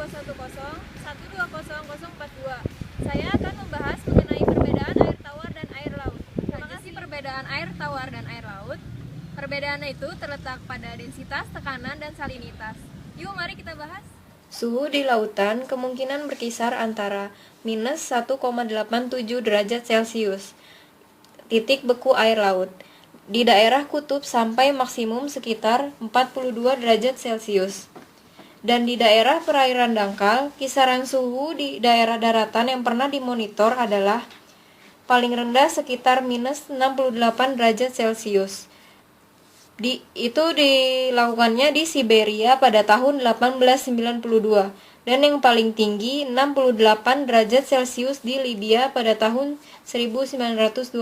1201042. Saya akan membahas mengenai perbedaan air tawar dan air laut. Terima kasih. Perbedaan air tawar dan air laut. Perbedaannya itu terletak pada densitas, tekanan, dan salinitas. Yuk, mari kita bahas. Suhu di lautan kemungkinan berkisar antara minus 1,87 derajat Celcius, titik beku air laut, di daerah kutub sampai maksimum sekitar 42 derajat Celcius. Dan di daerah perairan dangkal, kisaran suhu di daerah daratan yang pernah dimonitor adalah paling rendah sekitar minus 68 derajat Celcius. Itu dilakukannya di Siberia pada tahun 1892 dan yang paling tinggi 68 derajat Celcius di Libya pada tahun 1922.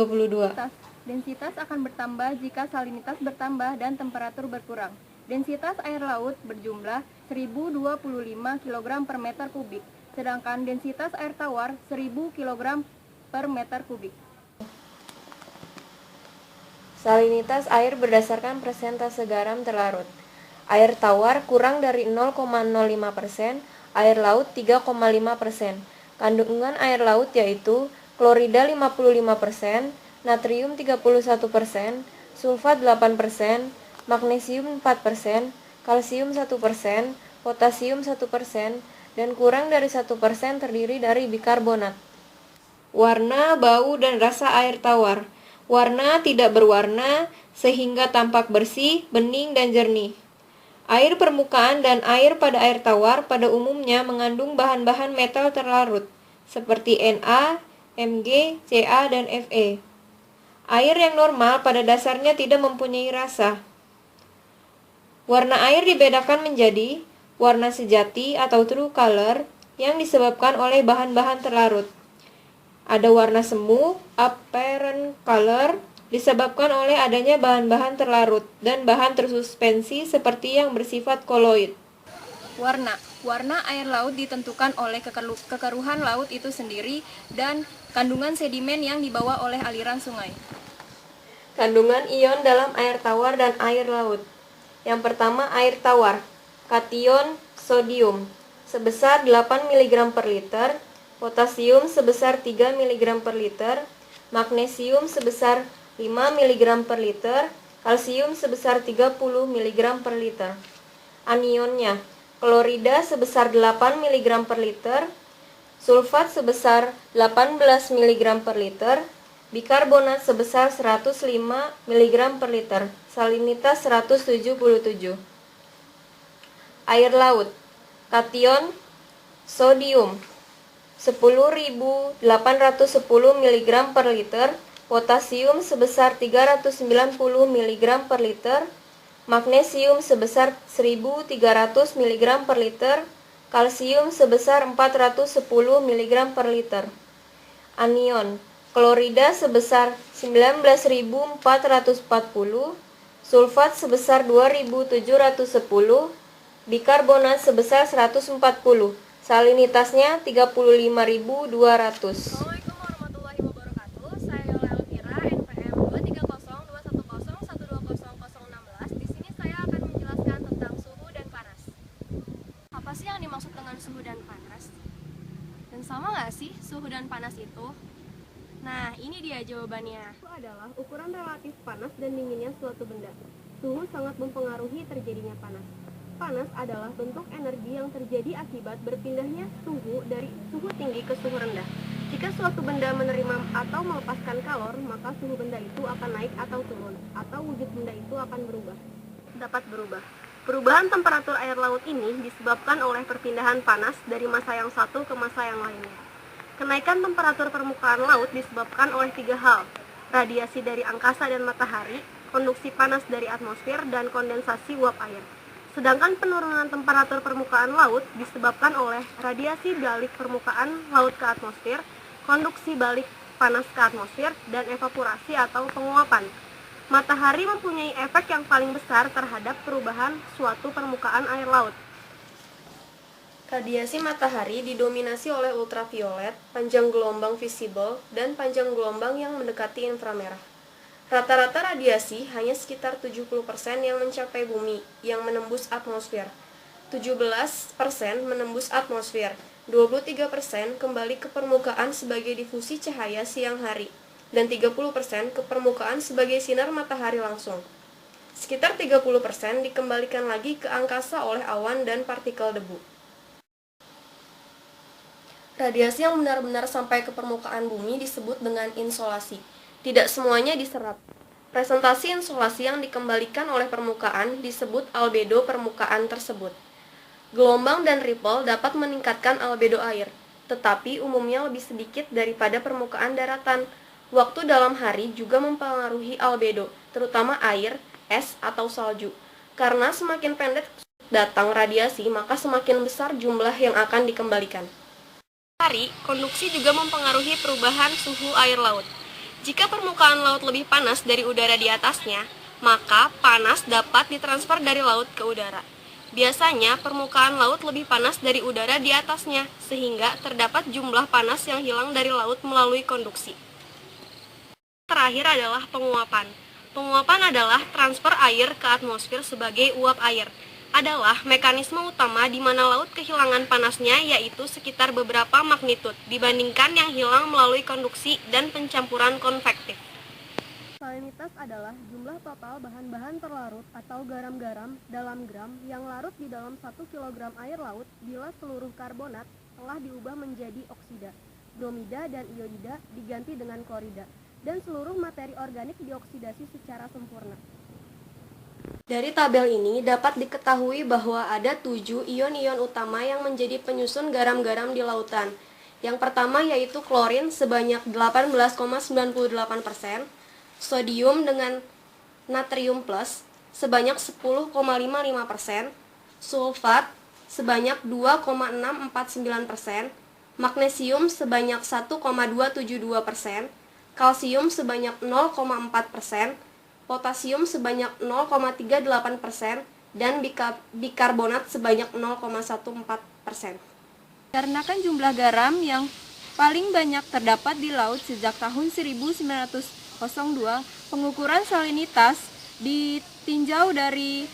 Densitas akan bertambah jika salinitas bertambah dan temperatur berkurang. Densitas air laut berjumlah 1025 kg per meter kubik, sedangkan densitas air tawar 1000 kg per meter kubik. Salinitas air berdasarkan persentase garam terlarut. Air tawar kurang dari 0,05%, air laut 3,5%. Kandungan air laut yaitu klorida 55%, natrium 31%, sulfat 8%, magnesium 4%, kalsium 1%, potasium 1%, dan kurang dari 1% terdiri dari bikarbonat. Warna, bau, dan rasa air tawar. Warna tidak berwarna sehingga tampak bersih, bening, dan jernih. Air permukaan dan air pada air tawar pada umumnya mengandung bahan-bahan metal terlarut seperti Na, Mg, Ca, dan Fe. Air yang normal pada dasarnya tidak mempunyai rasa. Warna air dibedakan menjadi warna sejati atau true color yang disebabkan oleh bahan-bahan terlarut. Ada warna semu, apparent color, disebabkan oleh adanya bahan-bahan terlarut dan bahan tersuspensi seperti yang bersifat koloid. Warna air laut ditentukan oleh kekeruhan laut itu sendiri dan kandungan sedimen yang dibawa oleh aliran sungai. Kandungan ion dalam air tawar dan air laut. Yang pertama, air tawar. Kation sodium sebesar 8 mg per liter, potasium sebesar 3 mg per liter, magnesium sebesar 5 mg per liter, kalsium sebesar 30 mg per liter. Anionnya, klorida sebesar 8 mg per liter, sulfat sebesar 18 mg per liter, bikarbonat sebesar 105 mg per liter, salinitas 177. Air laut. Kation sodium 10.810 mg per liter, potasium sebesar 390 mg per liter, magnesium sebesar 1.300 mg per liter, kalsium sebesar 410 mg per liter. Anion, klorida sebesar 19.440, sulfat sebesar 2.710, bikarbonat sebesar 140, salinitasnya 35.200. Assalamualaikum warahmatullahi wabarakatuh. Saya Yola Elvira, NPM 2301210120016. Di sini saya akan menjelaskan tentang suhu dan panas. Apa sih yang dimaksud dengan suhu dan panas? Dan sama nggak sih suhu dan panas itu? Nah, ini dia jawabannya. Suhu adalah ukuran relatif panas dan dinginnya suatu benda. Suhu sangat mempengaruhi terjadinya panas. Panas adalah bentuk energi yang terjadi akibat berpindahnya suhu dari suhu tinggi ke suhu rendah. Jika suatu benda menerima atau melepaskan kalor, maka suhu benda itu akan naik atau turun, atau wujud benda itu akan dapat berubah. Perubahan temperatur air laut ini disebabkan oleh perpindahan panas dari massa yang satu ke massa yang lainnya. Kenaikan temperatur permukaan laut disebabkan oleh 3 hal: radiasi dari angkasa dan matahari, konduksi panas dari atmosfer, dan kondensasi uap air. Sedangkan penurunan temperatur permukaan laut disebabkan oleh radiasi balik permukaan laut ke atmosfer, konduksi balik panas ke atmosfer, dan evaporasi atau penguapan. Matahari mempunyai efek yang paling besar terhadap perubahan suatu permukaan air laut. Radiasi matahari didominasi oleh ultraviolet, panjang gelombang visible, dan panjang gelombang yang mendekati inframerah. Rata-rata radiasi hanya sekitar 70% yang mencapai bumi, yang menembus atmosfer. 17% menembus atmosfer, 23% kembali ke permukaan sebagai difusi cahaya siang hari, dan 30% ke permukaan sebagai sinar matahari langsung. Sekitar 30% dikembalikan lagi ke angkasa oleh awan dan partikel debu. Radiasi yang benar-benar sampai ke permukaan bumi disebut dengan insolasi. Tidak semuanya diserap. Presentasi insolasi yang dikembalikan oleh permukaan disebut albedo permukaan tersebut. Gelombang dan ripple dapat meningkatkan albedo air, tetapi umumnya lebih sedikit daripada permukaan daratan. Waktu dalam hari juga mempengaruhi albedo, terutama air, es, atau salju. Karena semakin pendek datang radiasi, maka semakin besar jumlah yang akan dikembalikan. Hari, konduksi juga mempengaruhi perubahan suhu air laut. Jika permukaan laut lebih panas dari udara di atasnya, maka panas dapat ditransfer dari laut ke udara. Biasanya, permukaan laut lebih panas dari udara di atasnya, sehingga terdapat jumlah panas yang hilang dari laut melalui konduksi. Terakhir adalah penguapan. Penguapan adalah transfer air ke atmosfer sebagai uap air. Adalah mekanisme utama di mana laut kehilangan panasnya, yaitu sekitar beberapa magnitud dibandingkan yang hilang melalui konduksi dan pencampuran konvektif. Salinitas adalah jumlah total bahan-bahan terlarut atau garam-garam dalam gram yang larut di dalam 1 kg air laut bila seluruh karbonat telah diubah menjadi oksida, bromida dan iodida diganti dengan klorida, dan seluruh materi organik dioksidasi secara sempurna. Dari tabel ini dapat diketahui bahwa ada 7 ion-ion utama yang menjadi penyusun garam-garam di lautan. Yang pertama yaitu klorin sebanyak 18,98%, sodium dengan natrium plus sebanyak 10,55%, sulfat sebanyak 2,649%, magnesium sebanyak 1,272%, kalsium sebanyak 0,4%, potasium sebanyak 0,38%, dan bikarbonat sebanyak 0,14%. Dikarenakan jumlah garam yang paling banyak terdapat di laut sejak tahun 1902, pengukuran salinitas ditinjau dari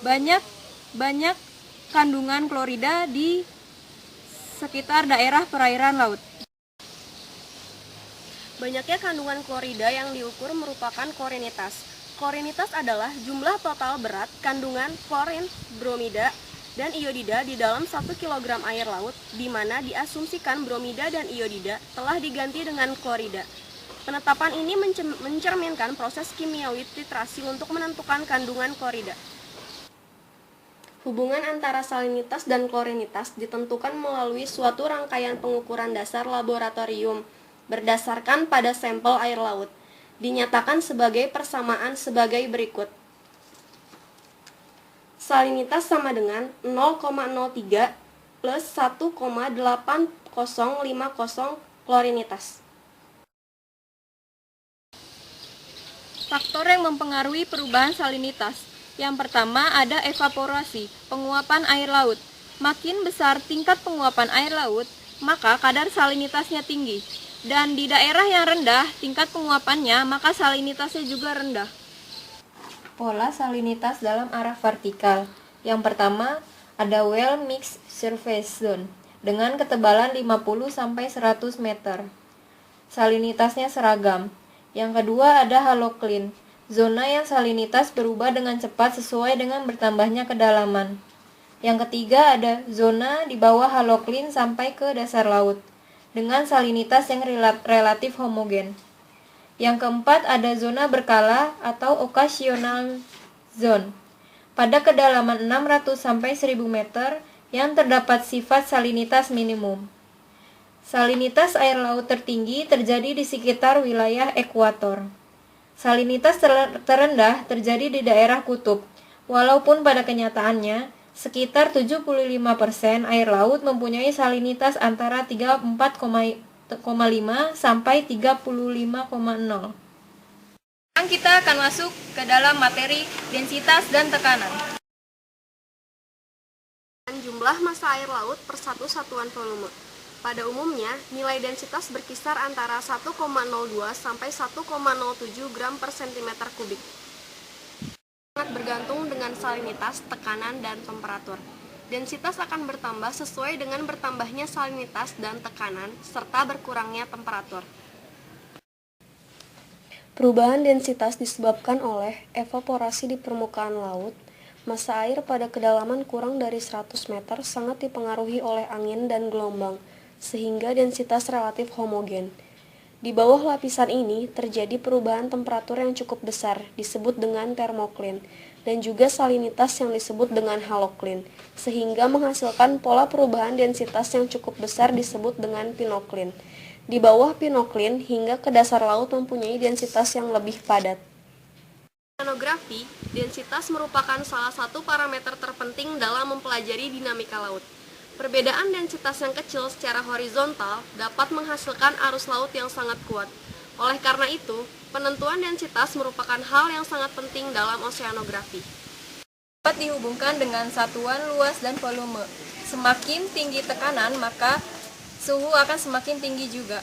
banyak kandungan klorida di sekitar daerah perairan laut. Banyaknya kandungan klorida yang diukur merupakan klorinitas. Klorinitas adalah jumlah total berat kandungan klorin, bromida, dan iodida di dalam 1 kg air laut, di mana diasumsikan bromida dan iodida telah diganti dengan klorida. Penetapan ini mencerminkan proses kimiawi titrasi untuk menentukan kandungan klorida. Hubungan antara salinitas dan klorinitas ditentukan melalui suatu rangkaian pengukuran dasar laboratorium berdasarkan pada sampel air laut. Dinyatakan sebagai persamaan sebagai berikut. Salinitas sama dengan 0,03 plus 1,8050 klorinitas. Faktor yang mempengaruhi perubahan salinitas. Yang pertama ada evaporasi, penguapan air laut. Makin besar tingkat penguapan air laut, maka kadar salinitasnya tinggi. Dan di daerah yang rendah, tingkat penguapannya, maka salinitasnya juga rendah. Pola salinitas dalam arah vertikal. Yang pertama, ada well mixed surface zone dengan ketebalan 50-100 meter. Salinitasnya seragam. Yang kedua ada halocline, zona yang salinitas berubah dengan cepat sesuai dengan bertambahnya kedalaman. Yang ketiga ada zona di bawah halocline sampai ke dasar laut dengan salinitas yang relatif homogen. Yang keempat ada zona berkala atau occasional zone pada kedalaman 600-1000 meter yang terdapat sifat salinitas minimum. Salinitas air laut tertinggi terjadi di sekitar wilayah ekuator. Salinitas terendah terjadi di daerah kutub, walaupun pada kenyataannya sekitar 75% air laut mempunyai salinitas antara 34,5 sampai 35,0. Sekarang kita akan masuk ke dalam materi densitas dan tekanan. Jumlah massa air laut per satu satuan volume. Pada umumnya, nilai densitas berkisar antara 1,02 sampai 1,07 gram per cm kubik. Sangat bergantung dengan salinitas, tekanan, dan temperatur. densitas akan bertambah sesuai dengan bertambahnya salinitas dan tekanan, serta berkurangnya temperatur. Perubahan densitas disebabkan oleh evaporasi di permukaan laut. Massa air pada kedalaman kurang dari 100 meter sangat dipengaruhi oleh angin dan gelombang, sehingga densitas relatif homogen. Di bawah lapisan ini terjadi perubahan temperatur yang cukup besar, disebut dengan termoklin, dan juga salinitas yang disebut dengan haloklin, sehingga menghasilkan pola perubahan densitas yang cukup besar disebut dengan pinoklin. Di bawah pinoklin hingga ke dasar laut mempunyai densitas yang lebih padat. Oceanografi, densitas merupakan salah satu parameter terpenting dalam mempelajari dinamika laut. Perbedaan densitas yang kecil secara horizontal dapat menghasilkan arus laut yang sangat kuat. Oleh karena itu, penentuan densitas merupakan hal yang sangat penting dalam oceanografi. Dapat dihubungkan dengan satuan luas dan volume. Semakin tinggi tekanan, maka suhu akan semakin tinggi juga.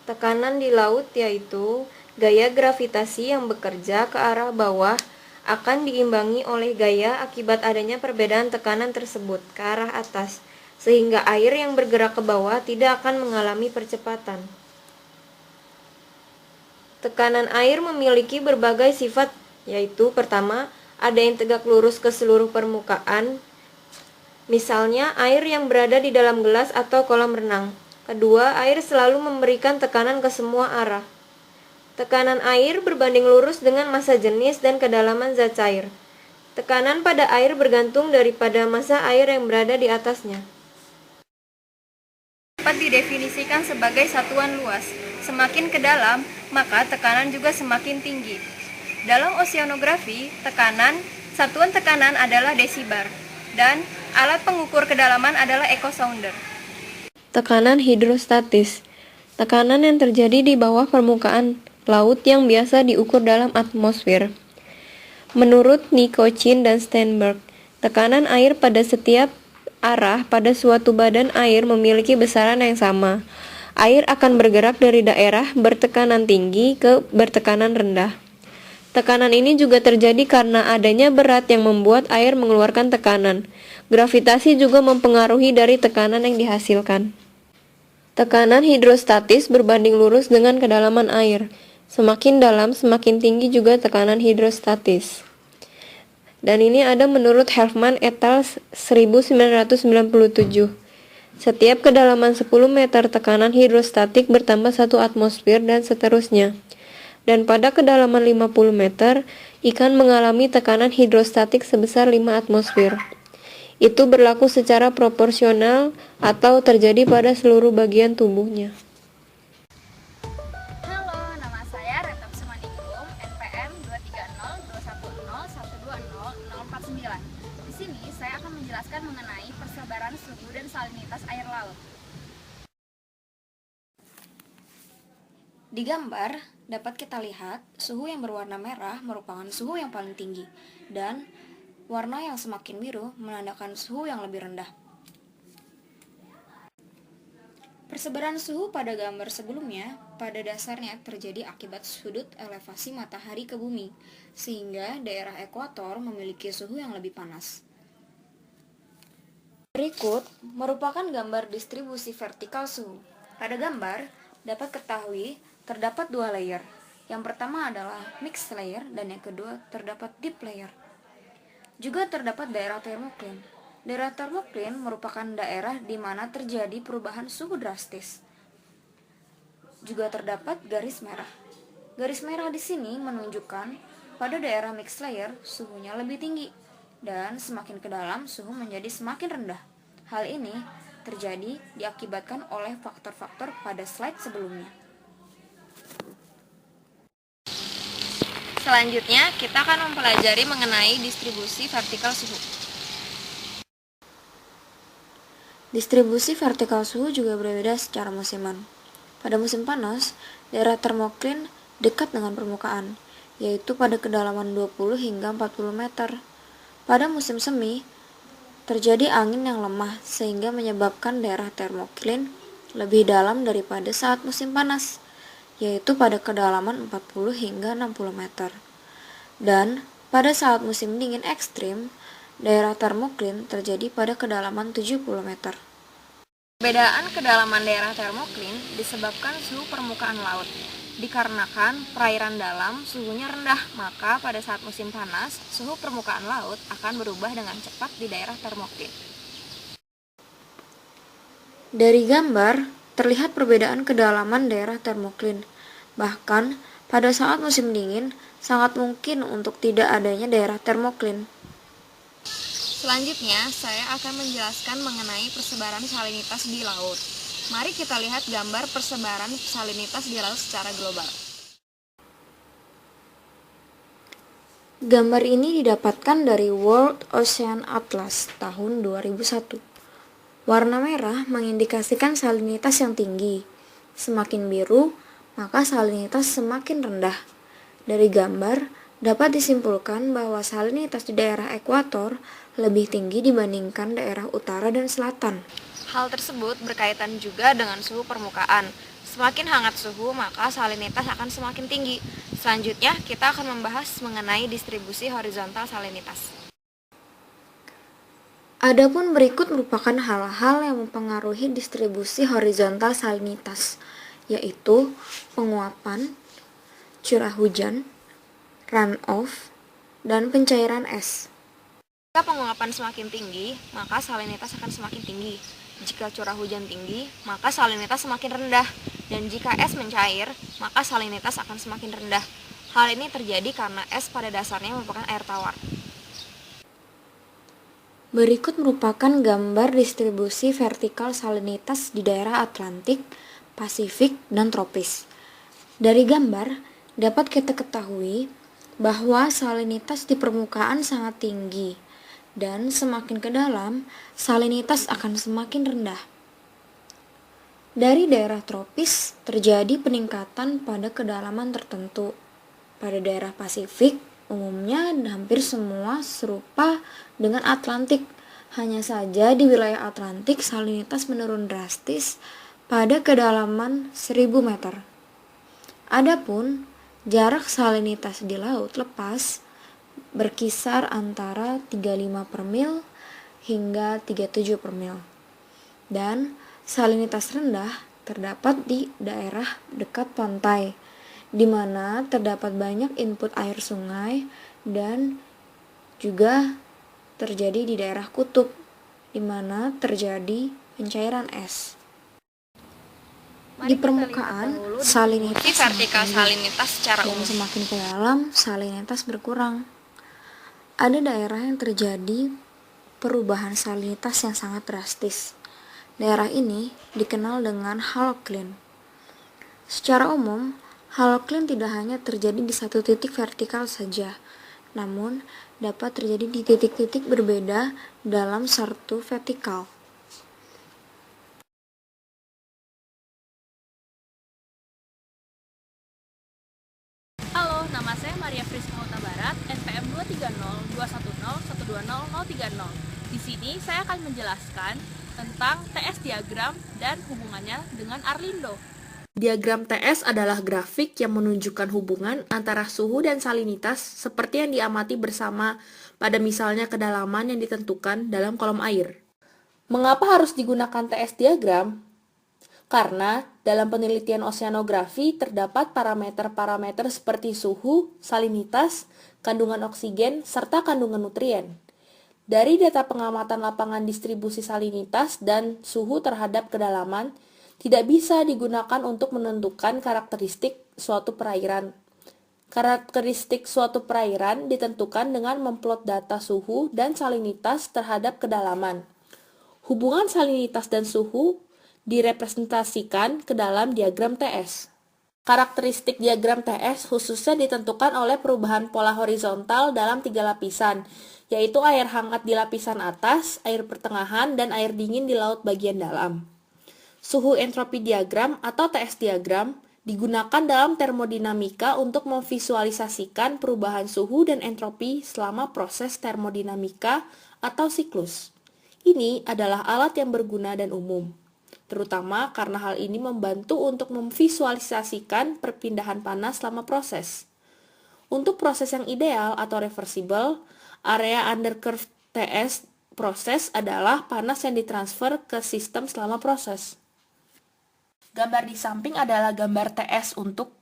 Tekanan di laut yaitu gaya gravitasi yang bekerja ke arah bawah akan diimbangi oleh gaya akibat adanya perbedaan tekanan tersebut ke arah atas, sehingga air yang bergerak ke bawah tidak akan mengalami percepatan. Tekanan air memiliki berbagai sifat, yaitu pertama, ada yang tegak lurus ke seluruh permukaan, misalnya air yang berada di dalam gelas atau kolam renang. Kedua, air selalu memberikan tekanan ke semua arah. Tekanan air berbanding lurus dengan massa jenis dan kedalaman zat cair. Tekanan pada air bergantung daripada massa air yang berada di atasnya. Dapat didefinisikan sebagai satuan luas. Semakin ke dalam, maka tekanan juga semakin tinggi. Dalam oceanografi, satuan tekanan adalah desibar, dan alat pengukur kedalaman adalah echo sounder. Tekanan hidrostatis. Tekanan yang terjadi di bawah permukaan laut yang biasa diukur dalam atmosfer. Menurut Nicotin dan Steinberg, tekanan air pada setiap arah pada suatu badan air memiliki besaran yang sama. Air akan bergerak dari daerah bertekanan tinggi ke bertekanan rendah. Tekanan ini juga terjadi karena adanya berat yang membuat air mengeluarkan tekanan. Gravitasi juga mempengaruhi dari tekanan yang dihasilkan. Tekanan hidrostatis berbanding lurus dengan kedalaman air. Semakin dalam, semakin tinggi juga tekanan hidrostatis. Dan ini ada menurut Helfman et al. 1997. Setiap kedalaman 10 meter tekanan hidrostatik bertambah 1 atmosfer dan seterusnya. Dan pada kedalaman 50 meter, ikan mengalami tekanan hidrostatik sebesar 5 atmosfer. Itu berlaku secara proporsional atau terjadi pada seluruh bagian tubuhnya. NPM 23021012049. Di sini saya akan menjelaskan mengenai persebaran suhu dan salinitas air laut. Di gambar dapat kita lihat suhu yang berwarna merah merupakan suhu yang paling tinggi dan warna yang semakin biru menandakan suhu yang lebih rendah. Persebaran suhu pada gambar sebelumnya pada dasarnya terjadi akibat sudut elevasi matahari ke bumi, sehingga daerah ekuator memiliki suhu yang lebih panas. Berikut merupakan gambar distribusi vertikal suhu. Pada gambar dapat ketahui terdapat 2 layer. Yang pertama adalah mixed layer dan yang kedua terdapat deep layer. Juga terdapat daerah termoklin. Daerah termoklin merupakan daerah di mana terjadi perubahan suhu drastis. Juga terdapat garis merah. Garis merah di sini menunjukkan pada daerah mixed layer suhunya lebih tinggi dan semakin ke dalam suhu menjadi semakin rendah. Hal ini terjadi diakibatkan oleh faktor-faktor pada slide sebelumnya. Selanjutnya, kita akan mempelajari mengenai distribusi vertikal suhu. Distribusi vertikal suhu juga berbeda secara musiman. Pada musim panas, daerah termoklin dekat dengan permukaan, yaitu pada kedalaman 20 hingga 40 meter. Pada musim semi, terjadi angin yang lemah sehingga menyebabkan daerah termoklin lebih dalam daripada saat musim panas, yaitu pada kedalaman 40 hingga 60 meter. Dan Pada saat musim dingin ekstrim, daerah termoklin terjadi pada kedalaman 70 meter. Perbedaan kedalaman daerah termoklin disebabkan suhu permukaan laut. Dikarenakan perairan dalam suhunya rendah, maka pada saat musim panas, suhu permukaan laut akan berubah dengan cepat di daerah termoklin. Dari gambar, terlihat perbedaan kedalaman daerah termoklin. Bahkan, pada saat musim dingin, sangat mungkin untuk tidak adanya daerah termoklin. Selanjutnya, saya akan menjelaskan mengenai persebaran salinitas di laut. Mari kita lihat gambar persebaran salinitas di laut secara global. Gambar ini didapatkan dari World Ocean Atlas tahun 2001. Warna merah mengindikasikan salinitas yang tinggi. Semakin biru, maka salinitas semakin rendah. Dari gambar, dapat disimpulkan bahwa salinitas di daerah ekuator lebih tinggi dibandingkan daerah utara dan selatan. Hal tersebut berkaitan juga dengan suhu permukaan. Semakin hangat suhu, maka salinitas akan semakin tinggi. Selanjutnya, kita akan membahas mengenai distribusi horizontal salinitas. Adapun berikut merupakan hal-hal yang mempengaruhi distribusi horizontal salinitas, yaitu penguapan, curah hujan, runoff, dan pencairan es. Jika penguapan semakin tinggi, maka salinitas akan semakin tinggi. Jika curah hujan tinggi, maka salinitas semakin rendah. Dan jika es mencair, maka salinitas akan semakin rendah. Hal ini terjadi karena es pada dasarnya merupakan air tawar. Berikut merupakan gambar distribusi vertikal salinitas di daerah Atlantik, Pasifik, dan tropis. Dari gambar, dapat kita ketahui bahwa salinitas di permukaan sangat tinggi, dan semakin ke dalam, salinitas akan semakin rendah. Dari daerah tropis, terjadi peningkatan pada kedalaman tertentu. Pada daerah Pasifik, umumnya hampir semua serupa dengan Atlantik. Hanya saja di wilayah Atlantik, salinitas menurun drastis pada kedalaman 1000 meter. Adapun jarak salinitas di laut lepas berkisar antara 35 per mil hingga 37 per mil. Dan salinitas rendah terdapat di daerah dekat pantai, di mana terdapat banyak input air sungai dan juga terjadi di daerah kutub, di mana terjadi pencairan es. Di permukaan, salinitas vertikal salinitas secara umum, semakin ke dalam, salinitas berkurang. Ada daerah yang terjadi perubahan salinitas yang sangat drastis. Daerah ini dikenal dengan halocline. Secara umum, halocline tidak hanya terjadi di satu titik vertikal saja, namun dapat terjadi di titik-titik berbeda dalam satu vertikal. Halo, nama saya Maria Friska Huta Barat, NPM 23021012030. Di sini saya akan menjelaskan tentang TS diagram dan hubungannya dengan Arlindo. Diagram TS adalah grafik yang menunjukkan hubungan antara suhu dan salinitas seperti yang diamati bersama pada misalnya kedalaman yang ditentukan dalam kolom air. Mengapa harus digunakan TS diagram? Karena dalam penelitian oseanografi terdapat parameter-parameter seperti suhu, salinitas, kandungan oksigen, serta kandungan nutrien. Dari data pengamatan lapangan distribusi salinitas dan suhu terhadap kedalaman, tidak bisa digunakan untuk menentukan karakteristik suatu perairan. Karakteristik suatu perairan ditentukan dengan memplot data suhu dan salinitas terhadap kedalaman. Hubungan salinitas dan suhu direpresentasikan ke dalam diagram TS. Karakteristik diagram TS khususnya ditentukan oleh perubahan pola horizontal dalam 3 lapisan, yaitu air hangat di lapisan atas, air pertengahan, dan air dingin di laut bagian dalam. Suhu entropi diagram atau TS diagram digunakan dalam termodinamika untuk memvisualisasikan perubahan suhu dan entropi selama proses termodinamika atau siklus. Ini adalah alat yang berguna dan umum, terutama karena hal ini membantu untuk memvisualisasikan perpindahan panas selama proses. Untuk proses yang ideal atau reversible, area under curve TS proses adalah panas yang ditransfer ke sistem selama proses. Gambar di samping adalah gambar TS untuk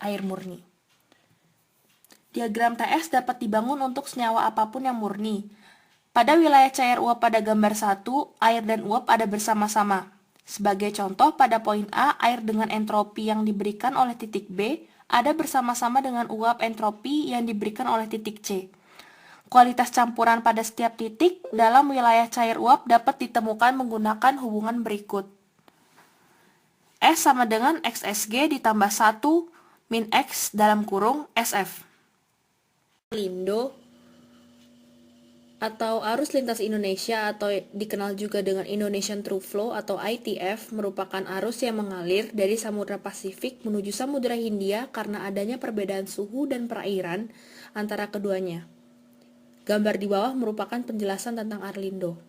air murni. Diagram TS dapat dibangun untuk senyawa apapun yang murni. Pada wilayah cair uap pada gambar 1, air dan uap ada bersama-sama. Sebagai contoh, pada poin A, air dengan entropi yang diberikan oleh titik B ada bersama-sama dengan uap entropi yang diberikan oleh titik C. Kualitas campuran pada setiap titik dalam wilayah cair uap dapat ditemukan menggunakan hubungan berikut. S sama dengan XSG ditambah 1 min X dalam kurung SF. Arlindo atau Arus Lintas Indonesia atau dikenal juga dengan Indonesian Through Flow atau ITF merupakan arus yang mengalir dari Samudra Pasifik menuju Samudra Hindia karena adanya perbedaan suhu dan perairan antara keduanya. Gambar di bawah merupakan penjelasan tentang Arlindo.